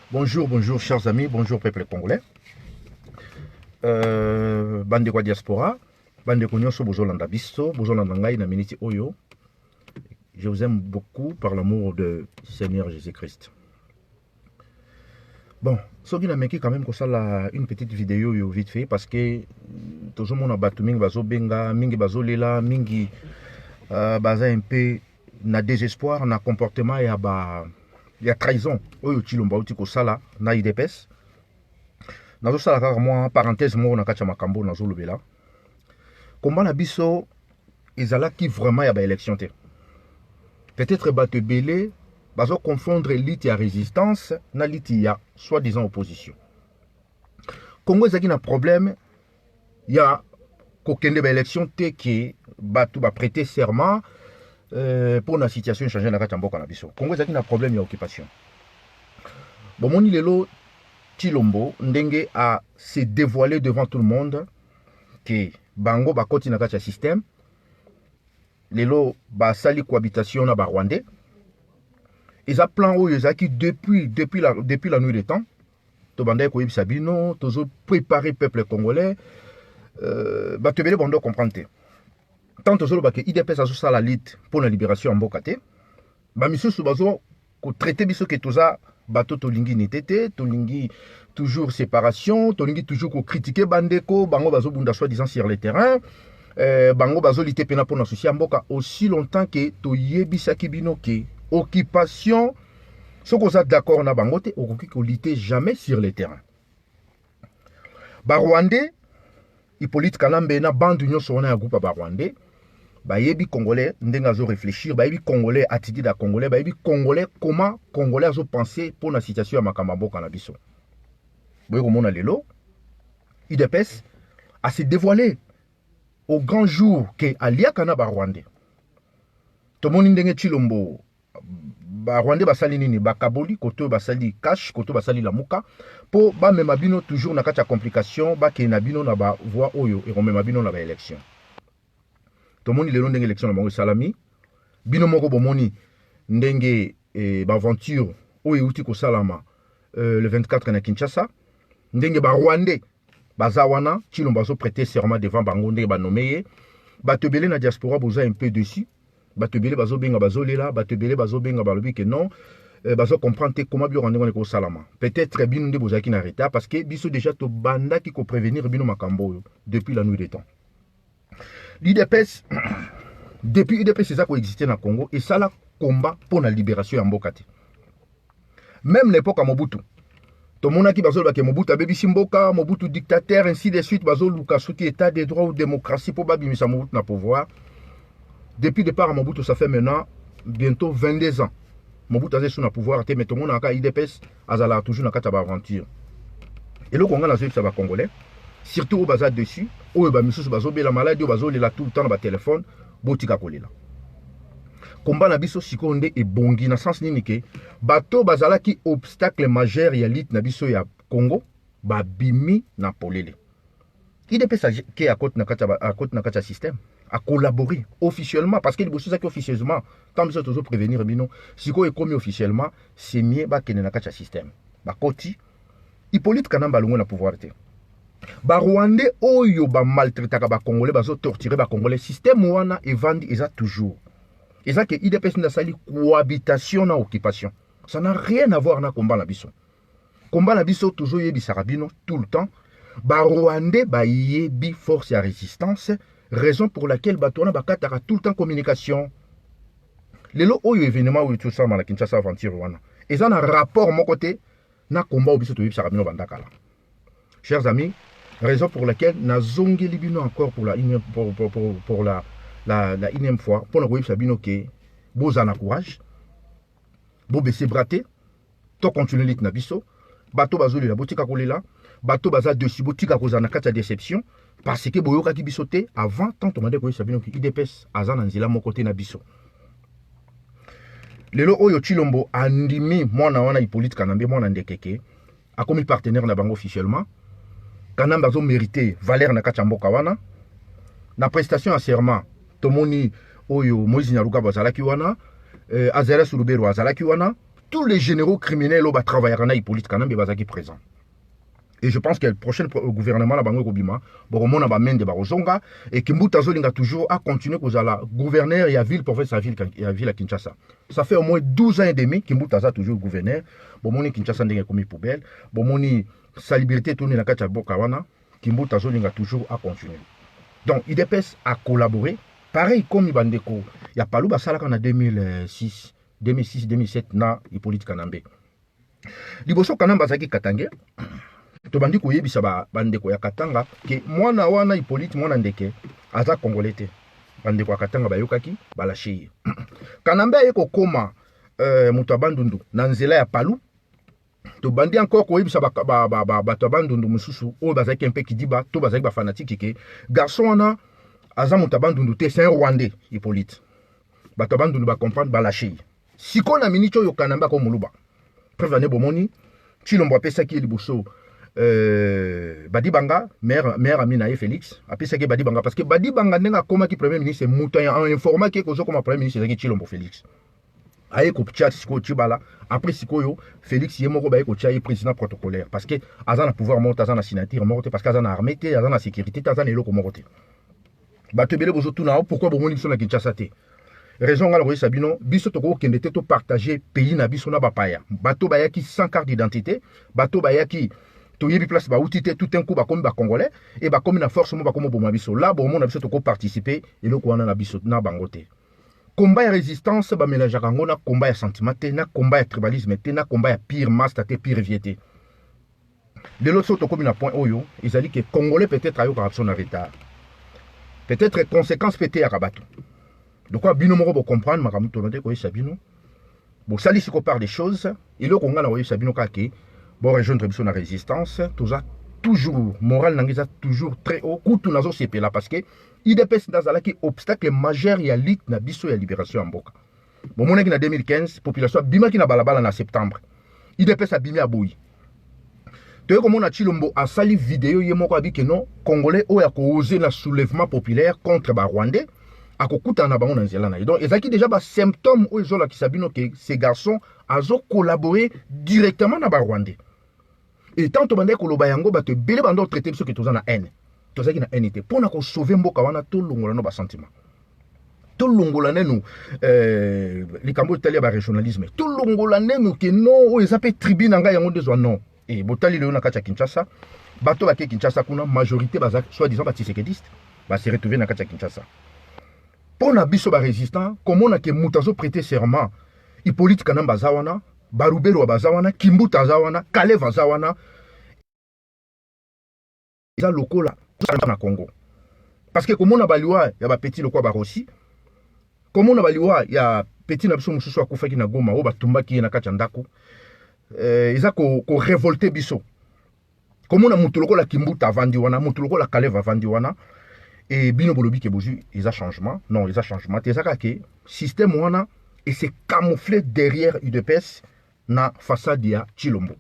Bonjour, bonjour chers amis, bonjour peuple congolais. Bande kwa diaspora, bande ko nyonso bozolanda biso, bozolanda ngai na minute oyo. Je vous aime beaucoup par l'amour de Seigneur Jésus-Christ. Bon, soki na meki quand même ko sala une petite vidéo yo vite fait parce que toujours mon abatu mingi bazo benga, mingi bazo lela, mingi baza un peu na désespoir na comportement ya trahison oyo Chilombo uti ko sala na IDPS. Nazo sala kaka moi parenthèse moko na kati ya makambo nazo lobela. Komba na biso ezalaki vraiment ya ba élection te. Peut-être bato belé bazo confondre liti ya résistance na liti ya soi-disant opposition. Congo ezaki na problème ya kokende ba élection te ke bato ba prêter serment pour la situation changer na kati ya mboka na biso. Congo ezaki na problème ya occupation. Bomoni lelo Chilombo ndenge a se dévoilé devant tout le monde que bango bakoti na kati ya système lelo basali cohabitation na ba Rwandais. Ils a plan oyo ezaki depuis la nuit des temps. To bandai ko yebisa bino tozo préparer peuple congolais bato belé bando comprendre te. Tant tozo ba ke IDPS azo sala lutte pour la libération en mboka te. Ba misusu bazo ko traiter biso ke toza bato tolingi netete, tolingi toujours séparation, tolingi toujours ko critiquer bandeko, bango bazo bunda soi-disant sur le terrain, bango bazo lité pena pour associer mboka aussi longtemps que to yebisaki bino ke occupation ce qu'on a d'accord na bango te okoki ko lité jamais sur le terrain. Ba Rwandais Hippolyte Kalambe na bande union sona ya groupe ba Rwandais ba yebi congolais ndenga zo réfléchir, ba yebi congolais attitude da congolais, ba yebi congolais comment congolais zo penser pour la situation ya makamba mboka na biso. Boye ko mona lelo IDPS a se dévoilé au grand jour que aliaka na ba Rwandais. To moni ndenge Chilombo ba Rwandais basali nini bakaboli koto basali cash koto basali lamuka po ba mema bino toujours na kati ya complication ba ke na bino na ba voix oyo e remema bino na ba élection. Tomoni lelo ndenge élection na bango salami bino moko bomoni ndenge ba aventure oyo uti ko salama le 24 na Kinshasa ndenge ba Rwandais bazawana Chilombo bazo prêter serment devant bango ndenge ba nommé bato belé na diaspora boza un peu dessus bato belé bazo benga bazo lela bato belé bazo benga balobi que non bazo comprendre comment bio rendre ko salama peut-être bino nde bozaki na retard parce que biso déjà to banda ki ko prévenir bino makambo depuis la nuit des temps. L'IDPS, depuis l'IDPS, c'est ça qui existait dans le Congo, et ça, là, combat pour la libération en Mbokate. Même l'époque à Mobutu. Tout le monde qui bazol que Mobutu a bébi Simboka, Mobutu dictateur, ainsi de suite, bazol Luka, souti état des droits ou démocratie pour babi Misa Mobutu na pouvoir. Depuis le départ à Mobutu, ça fait maintenant bientôt 22 ans. Mobutu a sur pouvoir, mais tout le monde a IDPS, azala toujours dans la aventure. Et le Congo, ça va congolais. Surtout au bazar dessus, au bamisus bazo be la maladie au bazo la tout le temps dans téléphone, botika kolela. Combat na biso sikonde e bongi na sens nini ke bato bazala ki obstacle majeur ya lit na biso ya Congo ba bimi na polele. IDPS qui à côté na kata système a collaboré officiellement parce que les bossu ça qui officieusement tant biso toujours prévenir bino siko e commis officiellement c'est mieux ba kene na kata système. Ba koti Hippolyte Kanamba longo na pouvoir te. Ba Rwandais oyo ba maltraitaka ba Congolais bazo torturer ba Congolais système wana evandi eza toujours. Eza que IDPS na sali cohabitation na occupation. Ça n'a rien à voir na combat na biso. Combat na biso toujours yebi sarabino tout le temps. Ba Rwandais ba yebi force ya résistance, raison pour laquelle ba tona ba kataka tout le temps communication. Lelo oyo événement oyo tout ça na Kinshasa aventure wana. Eza na rapport mon côté na combat obiso to yebi sarabino bandakala. Chers amis, raison pour laquelle na zongi libino encore pour la énième fois pour la sabino que bozana courage, bo bese braté, to continuer lit na biso, bato bazoli la botika kolela, bato baza dessus botika kozana kata déception parce que boyoka ki bisoté avant tant to mande ko sabino ki IDPS azana nzila mo côté na biso. Lelo oyo Chilombo andimi mwana wana Hippolyte Kanambe mwana ndekeke a comme partenaire na bango officiellement. Kanamba zo mérité Valère na kachamboka wana na prestation à serment tomoni oyo Moïse Nyaruka bazalaki wana Azera Sulubero azalaki wana tous les généraux criminels au travailler en Hippolyte Kanambe bazaki présent. Et je pense que le prochain gouvernement la bango kobima bon na ba mende ba ozonga et Kimbuta Zolinga toujours a continué kozala gouverneur et à ville province à ville à Kinshasa. Ça fait au moins 12 ans et demi Kimbuta za toujours gouverneur. Bon moni Kinshasa ndenge komi poubelle. Bon moni sa liberté tourner na kati ya boka wana Kimbuta Zolinga toujours a continué. Donc IDPS a collaboré pareil comme Ibandeko. Il y a Palou Basala en 2006 2007 na Hippolyte Kanambe. Liboso Kanambe bazaki Katange. Tobandi koyebisa bandeko ya Katanga ke mwana wana Hippolyte mwana ndeke aza congolais te. Bandeko ya Katanga bayokaki balashe. Kanambe yeko koma mutu abandundu na nzela ya Palou. Tobandi encore koyebisa bato abandundu mususu o bazaki un peu kidiba to bazaki ba fanatique ke garçon wana aza mutu abandundu te, c'est un Rwandais Hippolyte. Bato abandundu ba comprendre balashe. Siko na minito yo Kanambe ko muluba. Preuve ane bomoni Chilombo apesaki liboso Badibanga, maire ami na Félix, apesaki Badibanga parce que Badibanga nenga koma ki premier ministre muta en informa ke kozo comme premier ministre ki Chilombo Félix. Aye ko chat siko Chibala, après siko yo Félix yemoko ba ko chat président protocolaire parce que azana pouvoir monter azana signature monter parce que azana armée te azana sécurité azana eloko monter. Bato bele bozo tuna pourquoi bomoni biso na Kinshasa te. Raison ngala boye sabino biso toko kende te to partager pays na biso na bapaya. Bato bayaki sans carte d'identité, bato bayaki to yebi place ba outité tout un coup ba comme ba congolais et ba comme na force mo ba comme bo mabiso là bo mo na biso to ko participer et le ko wana na biso na bangote combat ya résistance ba mélange kango na combat ya sentiment te na combat ya tribalisme te na combat ya pire master te pire viété de l'autre to comme na point oyo ils a dit que congolais peut-être ayo corruption na retard peut-être conséquence pété ya rabato de quoi bino mo bo comprendre makamu to ndé ko sabino bo sali si ko par des choses et le ko ngana oyo sabino ka ke bon rejoindre la résistance, tout ça toujours moral nangiza toujours très haut. Koutou nazo sepe là parce que IDPS nazala qui obstacle majeur ya lit na biso ya libération en boka. Bon mon na 2015 population bima ki na balabala na septembre. IDPS a bimi aboyi. Te comme on a Chilombo a sali vidéo yemoko abi que non congolais o ya ko oser na soulèvement populaire contre ba rwandais akokuta na bango na nzela na. Donc ezaki déjà ba symptômes o ezola ki sabino que ces garçons azo collaborer directement na ba rwandais. Et tant que tu as yango bato bele bando traité biso que tu na haine. Tu as na haine pour na ko sauver mboka wana to longola no ba sentiment. To longola nenu les cambo tali ba régionalisme. To longola nenu que non o ezape tribune nga yango dezo non. Et botali le na kacha Kinshasa, bato ba ke Kinshasa kuna majorité bazak soit disant ba tisekediste ba se retrouver na kacha Kinshasa. Pour na biso ba résistant, comment na ke mutazo prêter serment Hippolyte Kanambe zawana Barubero bazawana, Kimbuta zawana, Kaleva zawana. Ils ont lokola na Congo. Parce que comme on a baliwa, il y a petit loko barossi. Comme on a baliwa, il y a petit nabiso mususu akufa ki na Goma, o batumba ki na kachandako. Ils ont ko révolté biso. Comme on a mutu lokola Kimbuta vandi wana, mutu lokola Kaleva vandi wana. Et bino bolobi ke boju, ils ont changement. Non, ils ont changement. Tezaka ke système wana et c'est camouflé derrière UDPS na façade ya Chilombo.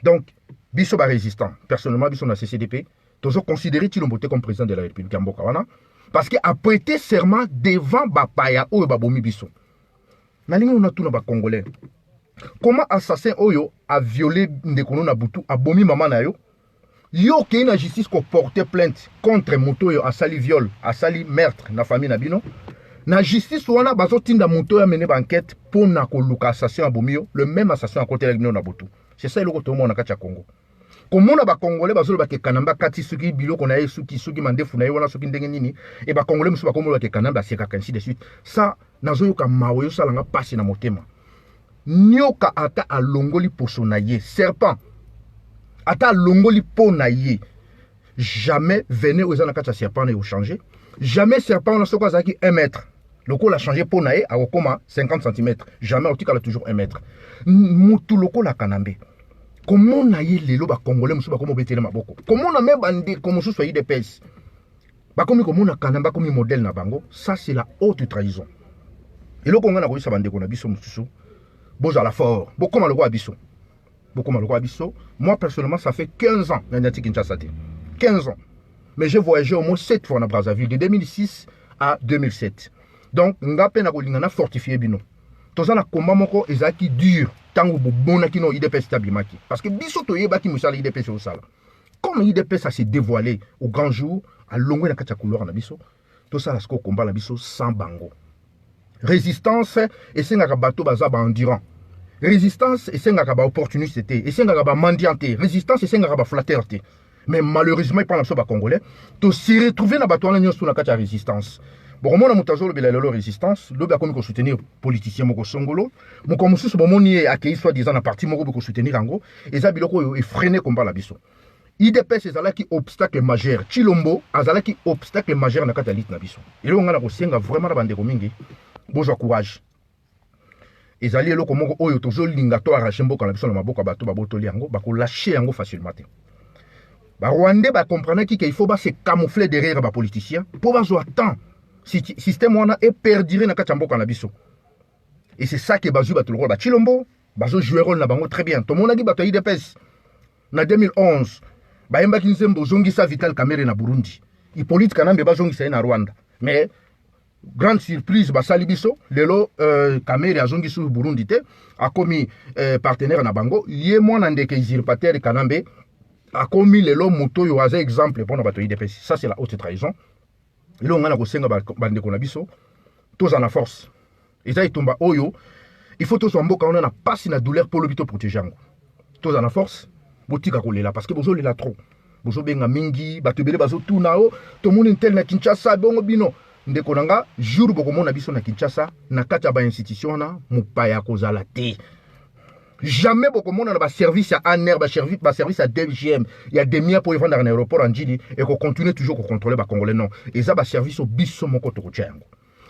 Donc, biso ba résistant. Personnellement, biso na CCDP, toujours considéré Chilombo comme président de la République en Bokawana parce qu'il a prêté serment devant Bapaya Oyo Babomi biso. Nalinga on a tout na ba Congolais. Comment assassin Oyo a violé Ndekono na Butu, a bomi maman na yo? Yo ke na justice ko porter plainte contre moto yo a sali viol, a sali meurtre na famille na bino. Na justice wana bazo tinda moto ya mené enquête pour na ko luka assassin abomio le même assassin à côté na Butu. C'est ça le ko to mona kacha Congo. Comme na ba congolais bazo ba ke Kanamba kati suki biloko na ye suki mandefu na ye wana suki ndenge nini et ba congolais musu ba komo ba ke Kanamba seka kansi de suite. Ça nazo yoka mawo yo salanga pasi na motema. Nyoka ata alongoli poso na ye serpent. Ata alongoli po na ye. Jamais venez aux ana kacha serpent et au changer. Jamais serpent na soko zaki 1 mètre. Loko la changé pour nae à Okoma 50 cm. Jamais au a toujours 1 mètre. Moutou loko la Kanambe. Comment naye lelo ba congolais musu ba komo betele maboko. Comment na même bande comme musu soyi de pèse. Ba komi comme na Kanamba comme modèle na bango, ça c'est la haute trahison. Et loko ngana ko sa bande ko na biso musu. Boza la fort. Bokoma loko abiso. Bokoma loko abiso. Moi personnellement ça fait 15 ans na Ndati Kinshasa. 15 ans. Mais j'ai voyagé au moins 7 fois na Brazzaville de 2006 à 2007. Donc, nga pe na kolingana fortifier bino. tozana combat moko ezaki dur tango bobonaki no IDPS tabimaki parce que biso toyebaki musala IDPS osala comme IDPS a se dévoilé au grand jour à longwe na kati ya couloir na biso tosala siko combat na biso sans bango résistance esengaka bato baza ba endurant résistance esengaka ba opportunité te esengaka ba mendiant te résistance esengaka ba flatteur te mais malheureusement il parle na so ba congolais to se retrouver na bato wana nyonso na kati ya résistance bokomona moto azolobela lelo résistance lobi akomi kosoutenir politicien moko songolo moko mosusu bomoni ye akei soit disant na parti moko bokosoutenir yango eza biloko oyo efrene komba na biso IDPS ezalaki obstacle majeur Tshilombo azalaki obstacle majeur na kati ya lite na biso eloko nga na kosenga vraiment na bandeko mingi bozwa courage ezali eloko moko oyo tozolinga to arrache mboka na biso na maboko ya bato babotoli yango bakolashe yango facilement te barwandais bakomprenaki qu'il faut se camoufler derrière bapoliticien mpo bazwa temps système wana eperdire na kati ya mboka na biso et c'est ça que bazwi bato lokola Tshilombo bazojouer rôle na bango très bien tomonaki bato ya IDPS na 2011 bayembaki nzembo ozongisa Vital Kamerhe na Burundi Hippolyte Kanambe bazongisa ye na Rwanda mais grande surprise basali biso lelo Kamerhe azongisi Burundi te akomi partenaire na bango ye mwana ndeke usurpateur Kanambe akomi lelo moto oyo aza exemple mpona bato ya IDPS ça c'est la haute trahison ilo ngana kosenga bandeko na biso toza na force eza itumba oyo il faut tozwa mboka wana na pasi na douleur pour lobito protéger yango toza na force botika kolela parce que bozolela trop bozobenga mingi bato ebele bazotuna o tomoni ntel na Kinshasa bongo bino ndeko nanga jour bokomona biso na Kinshasa na kati ya ba institution wana mopaya kozala te jamais bokomona na ba service ya ANR ba service ya DGM ya demia pour vendre en aéroport en Djili et ko continuer toujours ko contrôler ba congolais non et ça ba service au biso moko to yango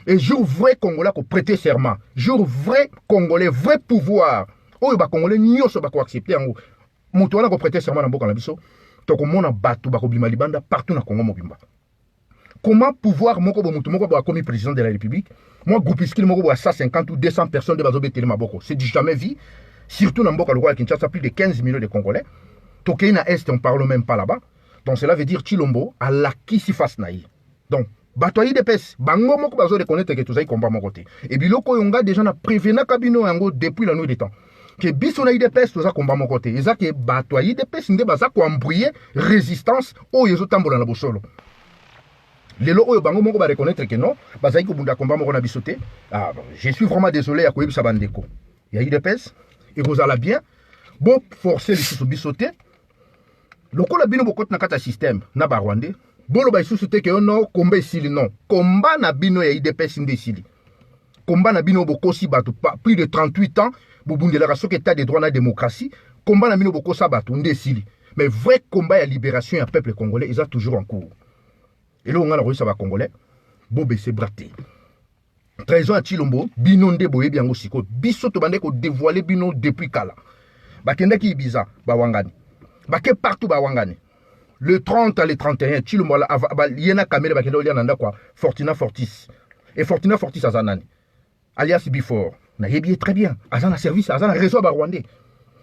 et jour vrai congolais ko prêter serment jour vrai congolais vrai pouvoir oyo ba congolais nyoso ba ko accepter yango moto wana ko prêter serment na mboka na biso to ko mona bato ba ko bima libanda partout na Congo mobimba comment pouvoir moko bo mutu moko ba komi président de la République moi groupuscule moko ba 150 ou 200 personnes de bazo beteli maboko c'est du jamais vu. Surtout dans Mboka Lokwa Kinshasa, plus de 15 millions de Congolais. Tokei na Est, on ne parle même pas là-bas. Donc cela veut dire Tshilombo a la qui s'y fasse naï. Donc, batoyi de pes, bango moko bazo reconnaître que tout ça y combat mon côté. Et biloko yonga déjà na prévenu kabino yango depuis la nuit des temps. Que biso na de pes tout ça combat mon côté. Eza que batoyi de pes nde baza ko embrouiller résistance o yezo tambola na bosolo. Lelo oyo bango moko ba reconnaître que non, baza ko bunda combat moko na bisoté. Ah, je suis vraiment désolé à koyebisa bandeko. Ya IDPS et vous allez bien, bon forcer les sous bisoté. Le coup la bino bokot na kata système na barwande. Bon le ba sous que non combat ici non. Combat na bino ya IDPS ndesili. Combat na bino bokosi batu plus de 38 ans. Bobundi la raso état de droit na démocratie. Combat na bino bokosa batu ndesili. Mais vrai combat ya libération ya peuple congolais ils a toujours en cours. Et là on a la ça va congolais. Bon baisser braté. Trahison à Tshilombo, bino nde boye biango siko. Biso to bande ko dévoiler bino depuis kala. Bakende ki Ibiza, ba wangani. Bake partout ba wangani. Le 30 à le 31, Tshilombo yena Kamerhe bakende olia nanda kwa Fortuna Fortis. Et Fortuna Fortis azanani. Alias Before. Na yebi très bien. Azana service, azana réseau ba rwandais.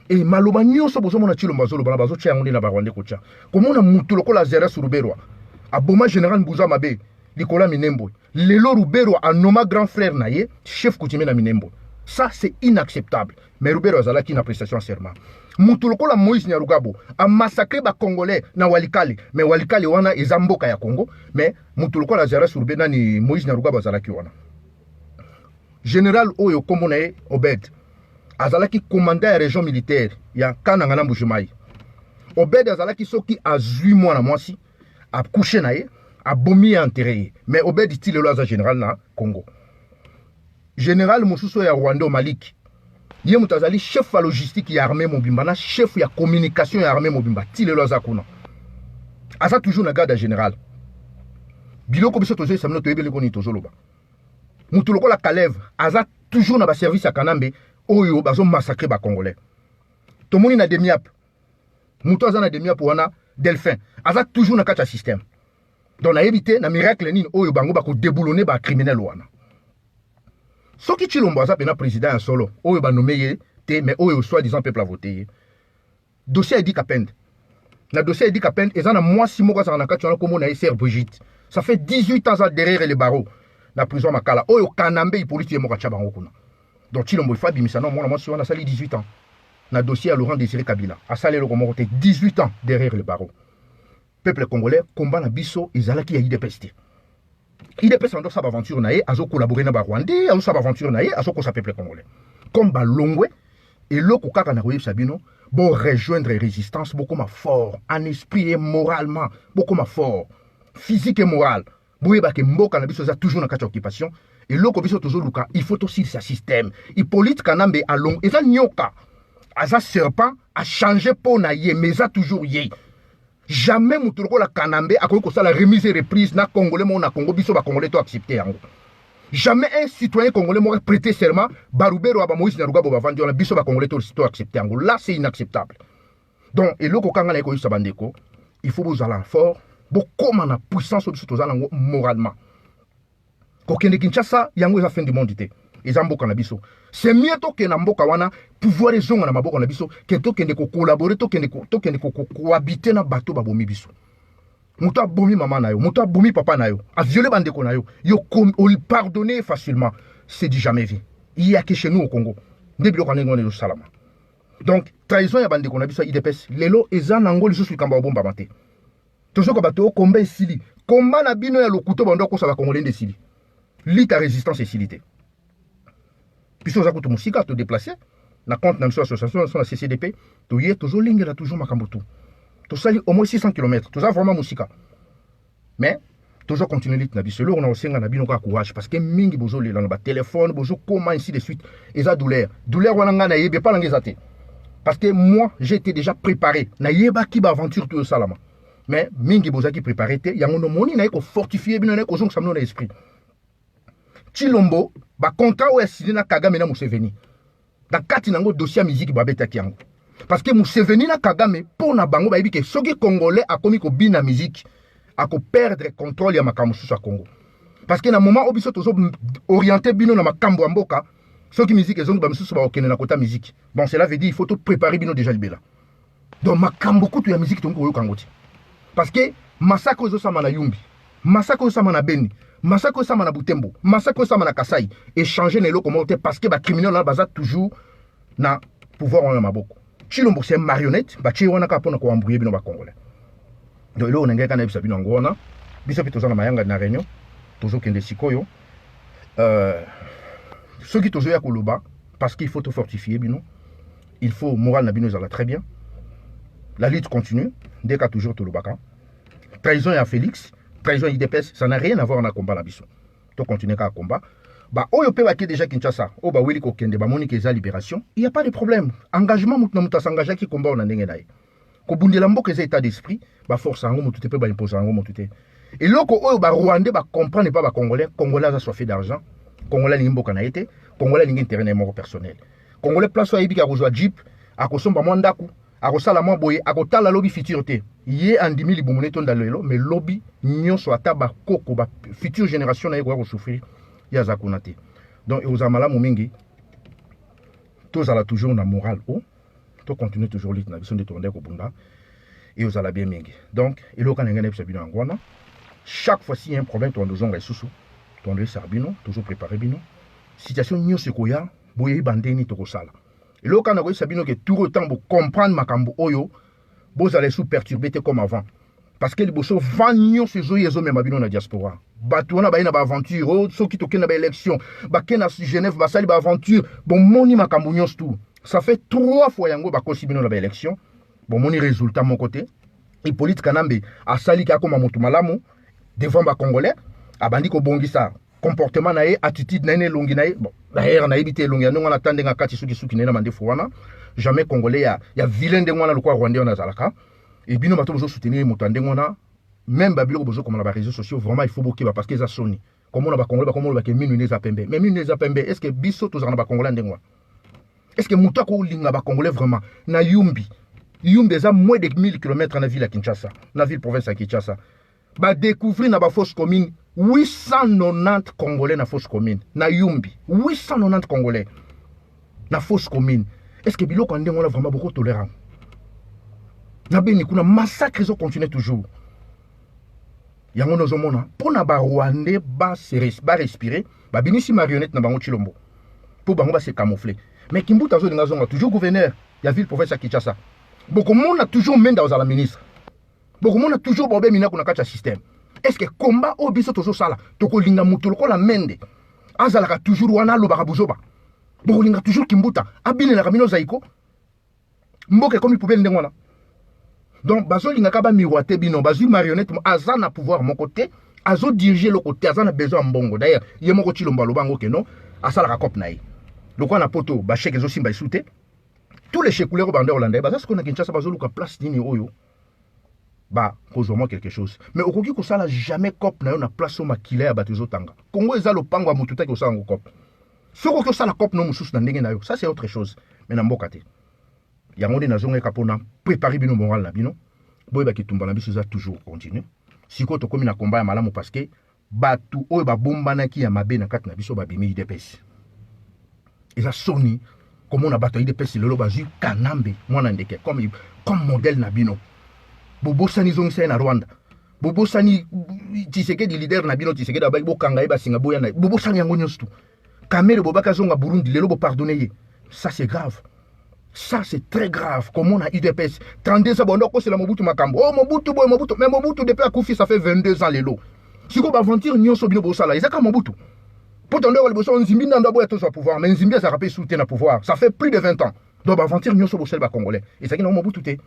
Et maloba nyonso bozo mona Tshilombo azolo bana bazo tia ngonde na ba rwandais ko tia. Komona mutu lokola zera suruberwa. Aboma général Mbuza Mabe. Nicolas Minembo. Lelo Rubero a nommé grand frère naye, chef coutumier na Minembo. Ça, c'est inacceptable. Mais Rubero a qui n'a prestation serment. Moutuloko la Moïse Nyarugabo a massacré ba Congolais na Walikale. Mais Walikale wana ezamboka ya Congo. Mais Moutuloko la Zara Surbena ni Moïse Nyarugabo azalaki wana. Général Oyo Komonae Obed. Azalaki commandant ya région militaire. Ya Kanangana Mbujimai. Obed azalaki soki a 8 mois na mwasi. A couché naye. A bomi enterré. Mais Obed dit le général na Congo. Général Moussousou ya Rwanda Malik. Yé Moutazali chef à logistique ya armée mobimba na chef ya communication ya armée mobimba. Ti le loza kuna. Asa toujours na garde général. Biloko biso tozo samno to yebele koni tozo loba. Moutuloko la Kalev. Asa toujours na ba service ya Kanambe. Oyo bazo massacrer ba Congolais. Tomoni na demiap. Mouto aza na demiap wana Delphin. Asa toujours na kata système. Donc, na évité, na miracle ni oyo bango bako déboulonner ba criminel wana. Soki Tshilombo aza pena président en solo, oyo ba nommé te, mais oyo soi-disant peuple a voté. Dossier Edi Kapend. Na dossier Edi Kapend, ezana moi si moko za na kati wana komo na SR Brigitte. Ça fait 18 ans derrière les barreaux. Na prison makala. Oyo Kanambe Hippolyte moka tcha bango kuna. Donc Chilombo Fabi Misano, moi on a sali 18 ans. Na dossier à Laurent Désiré Kabila. A salé le Comoro 18 ans derrière le barreau. Peuple congolais combat na biso ezalaki ya IDPS. IDPS ando sa aventure nae azo collaborer na ba Rwandais, azo sa aventure nae azo ko sa peuple congolais. Comme ba longwe et loko kaka na koyeb sabino bon rejoindre résistance beaucoup ma fort en esprit et moralement beaucoup ma fort physique et moral. Bouyeba ke mboka na biso za toujours na kati occupation et loko biso toujours luka il faut aussi ce système. Hippolyte Kanambe a long eza nyoka aza serpent a changé pour na ye mais ça toujours ye. Jamais muturoko la Kanambe a ko la remise et reprise na congolais mon na Congo biso ba congolais to accepter yango. Jamais un citoyen congolais m'aurait prêté serment Barubero aba Moïse na Rugabo ba vandi na biso ba congolais to accepter yango. Là c'est inacceptable. Donc et loko kanga na ko yisa bandeko, il faut vous aller fort. Bon, comment la puissance de moralement. Quand on Kinshasa, il y a une fin du monde. Ils ont beaucoup de c'est mieux que na mboka wana pouvoir les gens na maboko na biso que to kende ko collaborer to kende ko cohabiter na bateau ba bomi biso. Muta bomi maman na yo, muta bomi papa na yo, a violer bandeko na yo, yo pardonner facilement, c'est du jamais vu. Il y a que chez nous au Congo. Debilo kanengo ne salama. Donc trahison ya bandeko na biso IDPS, lelo eza nango liso su kamba bomba mate. Toujours comme bateau combat ici, combat na bino ya lokuto bando ko sa ba congolais de sili. Li ta résistance et silité. Puis ça coûte musika te déplacer na compte na association sur la CCDP, to yé toujours ligne là toujours makamboto. To sali au moins 600 km, to ça vraiment musika. Mais toujours continuer lit na biselo on a osenga na bino ka courage parce que mingi bozo le na ba téléphone bozo comment ainsi de suite et ça douleur wana nga na yebe pas ngezate. Parce que moi j'étais déjà préparé na yeba ki ba aventure tout ça là. Mais mingi boza qui préparé te yango no moni na ko fortifier bino na ko zonga samno na esprit. Chilombo ba contrat o signé na Kagame na Museveni. Da kati nango dossier musique ba beta kiango. Parce que Museveni na Kagame pour na bango ba yebi ke soki congolais a komi ko bina musique a ko perdre contrôle ya makambo sur Congo. Parce que na moment obiso tozo orienter bino na makambo mboka soki musique ezongi ba misusu ba okene na kota musique. Bon cela veut dire il faut tout préparer bino déjà libela. Donc makambo kutu ya musique tongo yo kangoti. Parce que massacre zo sama na Yumbi, massacre zo sama na Beni, massacre zo sama na Butembo, massacre zo sama na Kasai, échanger les locaux mortés parce que les criminels là basent toujours na pouvoir en maboko. Chilombo c'est une marionnette, ba chi wana ka pona ko embrouiller bino ba congolais. Donc là on ngeka kana bisa bino ngona, bisa pito na mayanga na réunion, tozo kende sikoyo. Ceux qui tozo ya koloba parce qu'il faut te fortifier bino. Il faut moral na bino ça va très bien. La lutte continue, dès qu'il y a toujours Tolobaka. Trahison à Félix, trahison à IDPS, ça n'a rien à voir avec le combat là. Tu continues à combat. Bah, oh, yo peut déjà Kinshasa, oh, bah, oui, kokende, bah, monique eza libération, il n'y a pas de problème. Engagement, mouta s'engagé qui combat, on a n'engagé d'ailleurs. Ko bunde lambo que état d'esprit, bah, force en gros, tout peut, bah, imposer en gros, tout est. Et là, oh, bah, Rwandais, bah, comprendre pas, bah, Congolais a soif d'argent, Congolais n'a pas na été, Congolais n'a intérêt à mort personnel. Congolais place à Ibi, à rejoindre Jeep, à consommer bah, mandaku. Akosala mwa boye akotala lobby futurité yé andimi libomone tonda lelo mais lobby nyonso ataba koko ba future génération na yeko souffrir ya zakonate donc aux amala mingi tous ala toujours na moral o to continuer toujours lit na biso de tourner ko bunda et aux ala bien mingi donc eloka ngene bisa bino ngwana chaque fois si y a un problème to ndozonga isusu to ndo sarbino toujours préparer bino situation nyonso koya boye bandeni to kosala. Et là, quand on a sabino que tout autant pour comprendre makambo oyo, vous allez sous perturber comme avant. Parce que les bosso vanyo ces oyezo même abino na diaspora. Batouana ba na aventure, ceux qui toquent na ba élection, ba kena Genève ba sali ba aventure, bon moni makambo nyos tout. Ça fait 3 fois yango ba kosibino na ba élection. Bon moni résultat mon côté. Hippolyte Kanambe a sali ka comme motu malamu devant ba congolais, a bandi ko bongisa. Comportement nae attitude nae longi nae bon d'ailleurs na ebité longi non on attendait nga kati suki na mande fouana jamais congolais ya vilain de ngwana lokwa rwandais on azalaka et bino bato bozo soutenir motande ngwana même babilo bozo comme na ba réseaux sociaux vraiment il faut boki parce que ça soni comme on a ba congolais ba comme on ba ke minu neza pembe mais minu neza pembe est-ce que biso to zana ba congolais ndengwa est-ce que muta ko linga ba congolais vraiment na Yumbi eza moins de 1000 km na ville à Kinshasa na ville province à Kinshasa ba découvrir na ba fausse commune 890 Congolais na fausse commune. Na Yumbi. 890 Congolais na fausse commune. Est-ce que Bilo Kandé, on a vraiment beaucoup tolérant? Na beni kuna massacre ils continuent toujours. Yango no zomona. Pour na ba Rwandais ba respirer, ba binisi marionnette na bango Chilombo. pour bango se camoufler. Mais Kimbuta zo linga zonga toujours gouverneur, il y a ville province à Kinshasa. Beaucoup monde a toujours menda aux la ministre. Beaucoup monde a toujours bobé mina kuna kacha système. Est-ce que combat au biso toujours sala, toko linga mutuloko la mende. Azalaka toujours wana lo bakabuzoba. Beaucoup linga toujours Kimbuta, abine la kamino zaiko. Mboke comme il pouvait le ngwana. Donc bazo linga kaba miroiter bino, bazo marionnette azana pouvoir mon côté, azo diriger le côté, azana besoin mbongo. D'ailleurs, yemo ko chilomba lo bango keno, asala ka kop naï. Le quoi na poto, ba chèque zo simba soute. Tous les chèques au bandé hollandais, bah ça ce qu'on a Kinshasa bazo luka place nini oyo. Bah, cause-moi quelque chose. Mais au koki ko sala jamais cop na yo na place au makile ya batuzo tanga. Congo eza lo pango mututa ko sala cop. Soko ko sala cop no mususu na ndenge na yo, ça c'est autre chose. Mais na mboka te. Yango de nazonga kapona préparer bino moral na bino. Boy ba kitumba na biso za toujours continuer. Siko to komi na combat ya malamu parce que batu oyo ba bomba na ki ya mabe na kat na biso ba bimi IDPS. Et ça soni comme on a battu IDPS lelo bazu kanambe mwana ndeke comme modèle na bino. Bobo sani zongi na Rwanda. Bobo sani Tshisekedi leader na bino Tshisekedi ba bo kanga ba singa boya na. Bobo sani yango nyostu. Kamere bobaka zonga Burundi lelo bo pardonner. Ça c'est grave. Ça c'est très grave. Comment on a UDPS 32 ans, c'est la Mobutu Makambo. Oh Mobutu boy Mobutu. Mais Mobutu depuis Akoufi ça fait 22 ans les lots. Si on va aventure nyoso bino bosala, ils a comme Mobutu. Pourtant le bosso Nzimbi n'anda boya tout son pouvoir, mais Nzimbi ça rappelle soutenir le pouvoir. Ça fait plus de 20 ans. Donc aventure nyoso bosel ba congolais. Et ça qui non Mobutu té.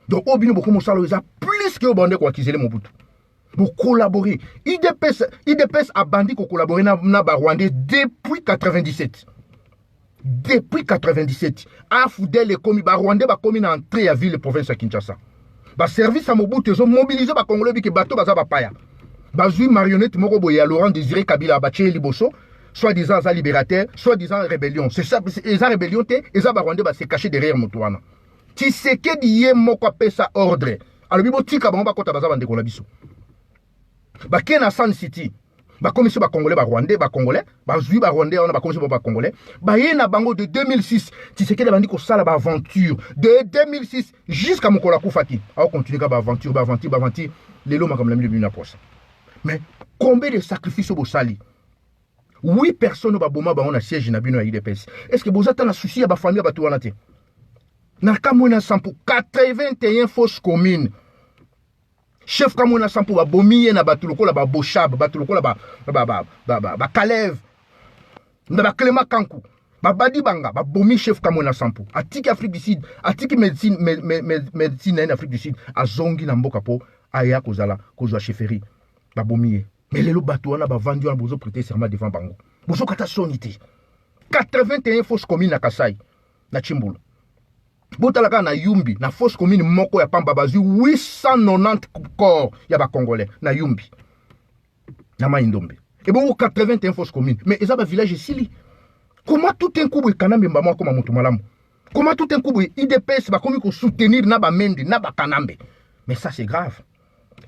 Donc au bino beaucoup mosala ils a plus que bandé quoi qu'ils les Mobutu. Pour collaborer. IDPS a bandit ko collaborer na ba Rwandais depuis 97. Depuis 97, Afudel et Komi, Rwandais ba Komi na entrée à ville province à Kinshasa. Ba service à Mobutu, ils ont mobilisé ba Congolais qui bateau baza ba paya. Ba zui marionnette moko boya Laurent Désiré Kabila Bache Liboso, soi-disant za libérateur, soi-disant rébellion. C'est ça, les rébellion té, et ça ba Rwandais ba se cacher derrière Moutouana. Tshisekedi yé moko apé sa ordre. Alors bibo tika ba kota baza bande kona biso. Ba Kena San City. Ba commission ba congolais ba rwandais ba congolais ba zui ba rwandais on a ba commission ba congolais ba yena bango de 2006 Tshisekedi bandi ko sala ba aventure de 2006 jusqu'à Mokola Koufaki a continuer ba aventure lelo makam la milieu na posa. Mais combien de sacrifices au sali 8 personnes ba boma ba on a siège na bino ya IDPS. Est-ce que vous êtes na souci ya ba famille ba tuwana te na kamona 81 fausses communes. Chef Kamona Sampo ba bomiye na batuloko la ba boshab batuloko la ba Kalev na ba Clément Kankou ba badi banga ba bomi chef Kamona Sampo atiki Afrique du Sud atiki médecine en Afrique du Sud azongi na mboka po aya kozala kozwa chefferie ba bomiye mais lelo bato wana ba vendu na bozo prêter serment devant bango bozo kata sonité 81 fausses communes na Kasai na Chimbulu. Botalaka na Yumbi, na fausse commune moko ya Pamba bazu 890 corps ya ba Congolais na Yumbi. Na Maindombe. Et bon 81 fausses communes. Mais ils ont un village ici. Comment tout un coup Kanambe mbama comme Moto Malamu? Comment tout un coup IDPS va comme soutenir na ba Mende, na ba Kanambe? Mais ça c'est grave.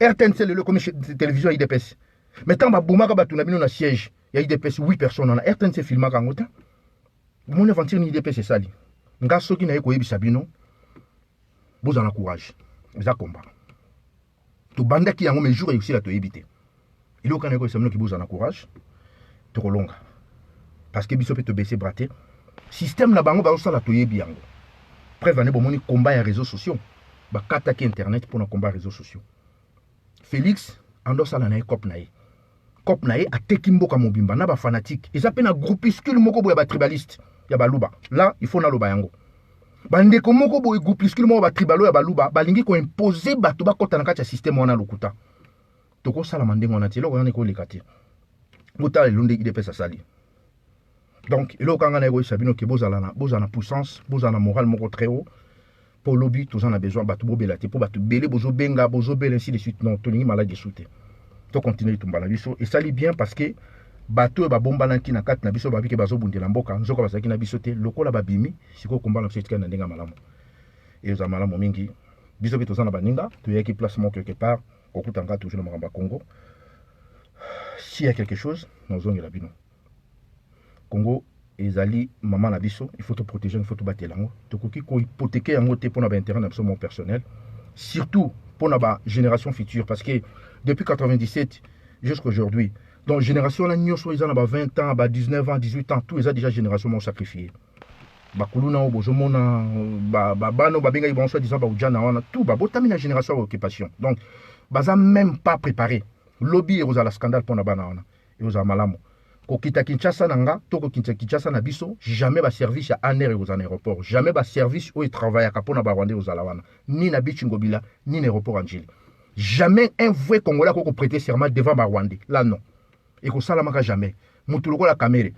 RTNC le commission de télévision IDPS. Mais tant ba boumaka ba tunabino na siège, ya IDPS 8 personnes na RTNC filmaka ngota. Mon aventure ni IDPS c'est ça. Nga soki na yeko yebisa bino bozana courage eza combat to bandaki yango mes jours réussir à te éviter il okana yeko semno ki bozana courage to kolonga parce que biso peut te baisser brater système na bango ba osala to yebi yango preuve ane bomoni combat ya réseaux sociaux ba kataki internet pour na combat réseaux sociaux Félix ando sala na cop na ye ateki mboka mobimba na ba fanatique eza pe na groupuscule moko boya ba tribaliste ya baluba là il faut na loba yango bandeko moko boye groupuscule moko ba tribalo ya baluba balingi ko imposer bato ba kota na kati ya système wana lokuta toko sala mandengo na tielo ko ko lekati bota lunde IDPS asali donc elo kanga na ego sabino ke bozana puissance bozana morale moko très haut pour lobby tous en a besoin bato bo belate pour bato belé bozo benga bozo bel ainsi de suite non tolingi malade soute to continuer tumbala biso et sali bien parce que bato ba bomba na kina kat na biso ba bike bazo bundela mboka nzoka basaki na biso te lokola ba bimi siko komba na biso na ndenga malamu et za malamu mingi biso bito zana baninga to yaki placement quelque part kokutanga toujours na makamba Congo s'il y a quelque chose nous on la bino Congo ezali maman na biso il faut te protéger il faut te battre lango to koki ko hypothéquer yango te pour na ba intérêt na biso mon personnel surtout pour na ba génération future parce que depuis 97 jusqu'à aujourd'hui Donc génération là nyonso ils en ont 20 ans, 19 ans, 18 ans, tous les déjà génération m'ont sacrifié. Bakuluna obozomona bano babenga ils vont soit disant ba ujana wana tout ba botami na génération occupation. Donc baza même pas préparé. Lobby et la scandale pour na bana wana. Et aux malamu. Ko kita Kinshasa nanga, to ko Kinshasa na biso, jamais ba service à aner aux aéroport, jamais ba service où ils travaillent à kapona ba Rwanda aux alawana, ni na Bichingobila, ni na aéroport Angile. Jamais un vrai Congolais ko prêter serment devant ba Rwanda. Là non. Et ko salamaka jamais. Mutuloko la kamere.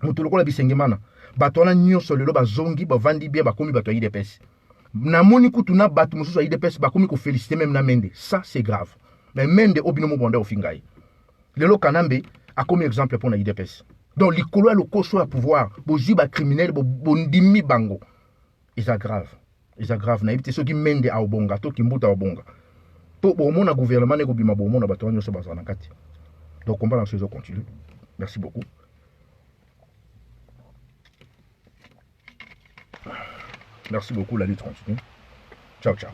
Mutuloko la bisengemana. Bato wana nyonso lelo bazongi bavandi bien bakomi bato ya IDPS. Namoni kutu na bato mosusu ya IDPS bakomi ko féliciter même na Mende. Ça c'est grave. Mais Mende obinomo bonda ofingai. Lelo Kanambe a comme exemple pour la IDPS. Donc likolo ya lokoso ya pouvoir, bozi ba criminel bondimi bango. Ils are grave. Ils are grave na ibite soki Mende a obonga to kimbuta obonga. To bomona gouvernement ne ko bima bomona bato nyonso bazana kati. Donc combat la saison continue. Merci beaucoup. Merci beaucoup, la lutte continue. Ciao, ciao.